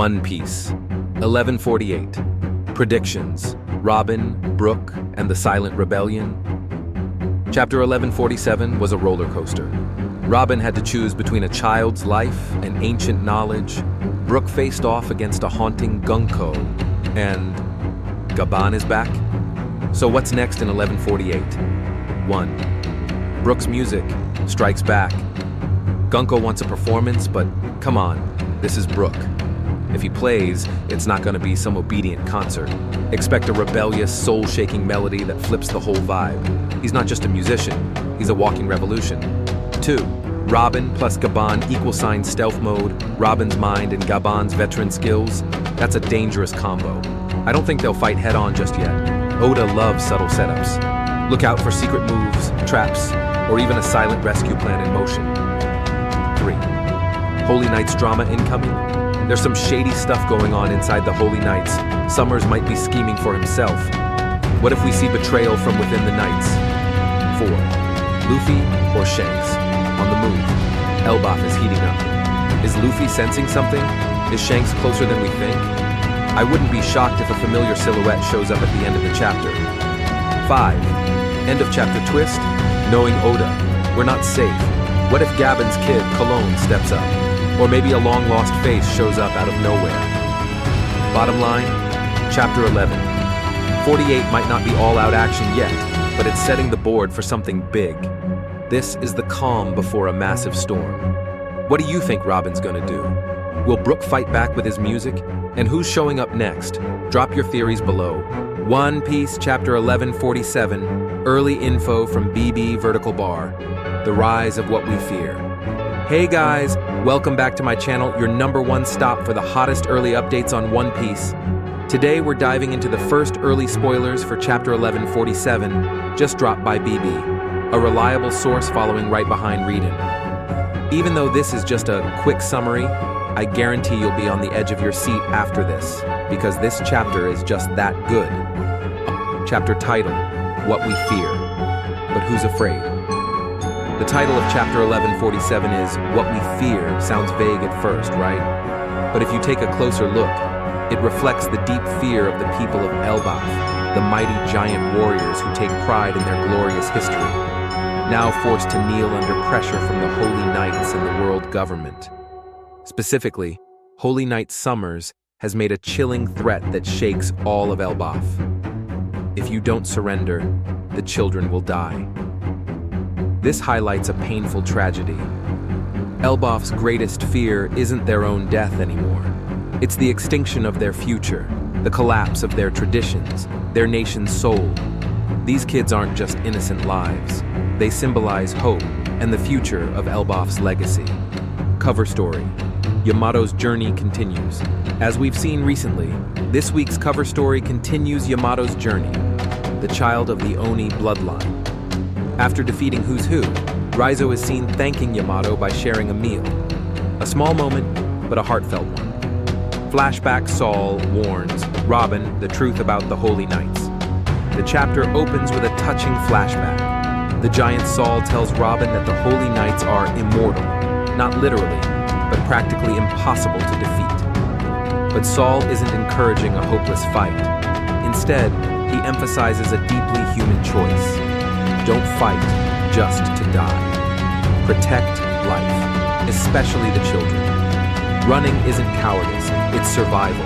One Piece. 1148. Predictions. Robin, Brooke, and the Silent Rebellion. Chapter 1147 was a roller coaster. Robin had to choose between a child's life and ancient knowledge. Brooke faced off against a haunting Gunko, and Gaban is back? So what's next in 1148? 1. Brooke's music strikes back. Gunko wants a performance, but come on, this is Brooke. If he plays, it's not going to be some obedient concert. Expect a rebellious, soul-shaking melody that flips the whole vibe. He's not just a musician, he's a walking revolution. 2. Robin plus Gaban == stealth mode, Robin's mind and Gaban's veteran skills. That's a dangerous combo. I don't think they'll fight head-on just yet. Oda loves subtle setups. Look out for secret moves, traps, or even a silent rescue plan in motion. 3. Holy Knights drama incoming? There's some shady stuff going on inside the Holy Knights. Summers might be scheming for himself. What if we see betrayal from within the Knights? 4. Luffy or Shanks? On the move. Elbaf is heating up. Is Luffy sensing something? Is Shanks closer than we think? I wouldn't be shocked if a familiar silhouette shows up at the end of the chapter. 5. End of chapter twist? Knowing Oda, we're not safe. What if Gaban's kid, Cologne, steps up? Or maybe a long-lost face shows up out of nowhere. Bottom line, Chapter 11. 48 might not be all-out action yet, but it's setting the board for something big. This is the calm before a massive storm. What do you think Robin's gonna do? Will Brooke fight back with his music? And who's showing up next? Drop your theories below. One Piece Chapter 1147, early info from BB Vertical Bar, the rise of what we fear. Hey guys, welcome back to my channel, your #1 stop for the hottest early updates on One Piece. Today we're diving into the first early spoilers for Chapter 1147, just dropped by BB, a reliable source following right behind Readin'. Even though this is just a quick summary, I guarantee you'll be on the edge of your seat after this, because this chapter is just that good. Chapter title, What We Fear. But who's afraid? The title of Chapter 1147 is What We Fear. Sounds vague at first, right? But if you take a closer look, it reflects the deep fear of the people of Elbaf, the mighty giant warriors who take pride in their glorious history, now forced to kneel under pressure from the Holy Knights and the world government. Specifically, Holy Knight Summers has made a chilling threat that shakes all of Elbaf. If you don't surrender, the children will die. This highlights a painful tragedy. Elbaf's greatest fear isn't their own death anymore. It's the extinction of their future, the collapse of their traditions, their nation's soul. These kids aren't just innocent lives. They symbolize hope and the future of Elbaf's legacy. Cover story. Yamato's journey continues. As we've seen recently, this week's cover story continues Yamato's journey, the child of the Oni bloodline. After defeating Who's Who, Raizo is seen thanking Yamato by sharing a meal. A small moment, but a heartfelt one. Flashback Saul warns Robin the truth about the Holy Knights. The chapter opens with a touching flashback. The giant Saul tells Robin that the Holy Knights are immortal, not literally, but practically impossible to defeat. But Saul isn't encouraging a hopeless fight. Instead, he emphasizes a deeply human choice. Don't fight just to die. Protect life, especially the children. Running isn't cowardice, it's survival.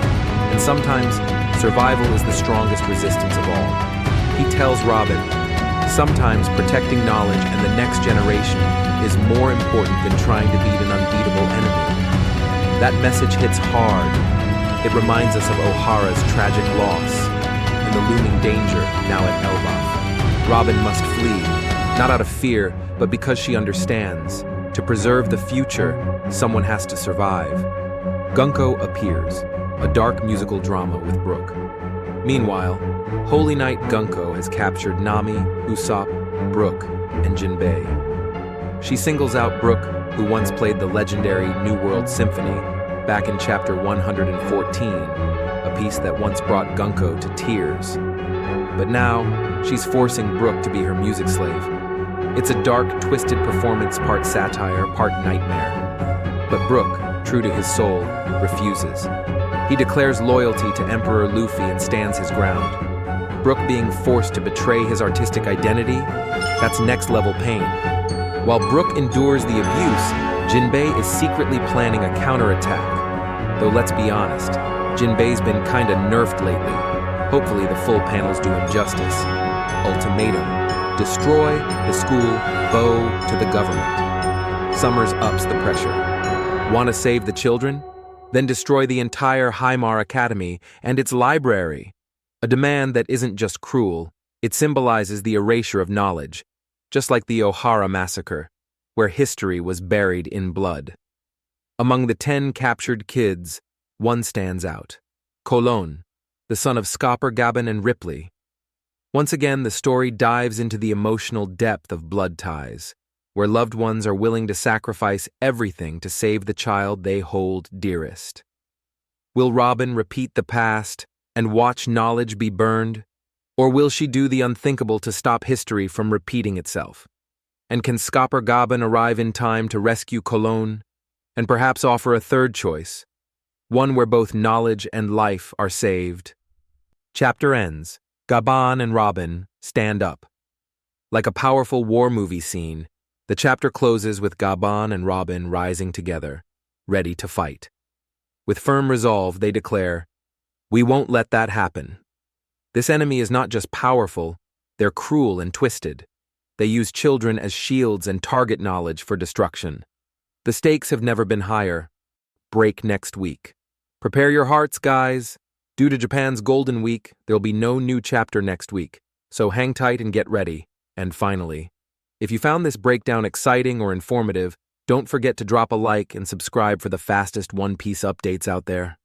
And sometimes, survival is the strongest resistance of all. He tells Robin, sometimes protecting knowledge and the next generation is more important than trying to beat an unbeatable enemy. That message hits hard. It reminds us of Ohara's tragic loss and the looming danger now at Elbaf. Robin must flee, not out of fear, but because she understands. To preserve the future, someone has to survive. Gunko appears, a dark musical drama with Brooke. Meanwhile, Holy Knight Gunko has captured Nami, Usopp, Brooke, and Jinbei. She singles out Brooke, who once played the legendary New World Symphony back in Chapter 114, a piece that once brought Gunko to tears. But now, she's forcing Brooke to be her music slave. It's a dark, twisted performance, part satire, part nightmare. But Brooke, true to his soul, refuses. He declares loyalty to Emperor Luffy and stands his ground. Brooke being forced to betray his artistic identity, that's next-level pain. While Brooke endures the abuse, Jinbei is secretly planning a counterattack. Though let's be honest, Jinbei's been kinda nerfed lately. Hopefully the full panels do him justice. Ultimatum. Destroy the school, bow to the government. Summers ups the pressure. Want to save the children? Then destroy the entire Haimar Academy and its library. A demand that isn't just cruel, it symbolizes the erasure of knowledge, just like the Ohara massacre, where history was buried in blood. Among the 10 captured kids, one stands out. Colon, the son of Scopper, Gabon, and Ripley. Once again, the story dives into the emotional depth of blood ties, where loved ones are willing to sacrifice everything to save the child they hold dearest. Will Robin repeat the past and watch knowledge be burned? Or will she do the unthinkable to stop history from repeating itself? And can Scopper Gabon arrive in time to rescue Cologne? And perhaps offer a third choice, one where both knowledge and life are saved? Chapter ends. Gabon and Robin stand up. Like a powerful war movie scene, the chapter closes with Gabon and Robin rising together, ready to fight. With firm resolve, they declare, "We won't let that happen." This enemy is not just powerful, they're cruel and twisted. They use children as shields and target knowledge for destruction. The stakes have never been higher. Break next week. Prepare your hearts, guys. Due to Japan's Golden Week, there'll be no new chapter next week, so hang tight and get ready. And finally, if you found this breakdown exciting or informative, don't forget to drop a like and subscribe for the fastest One Piece updates out there.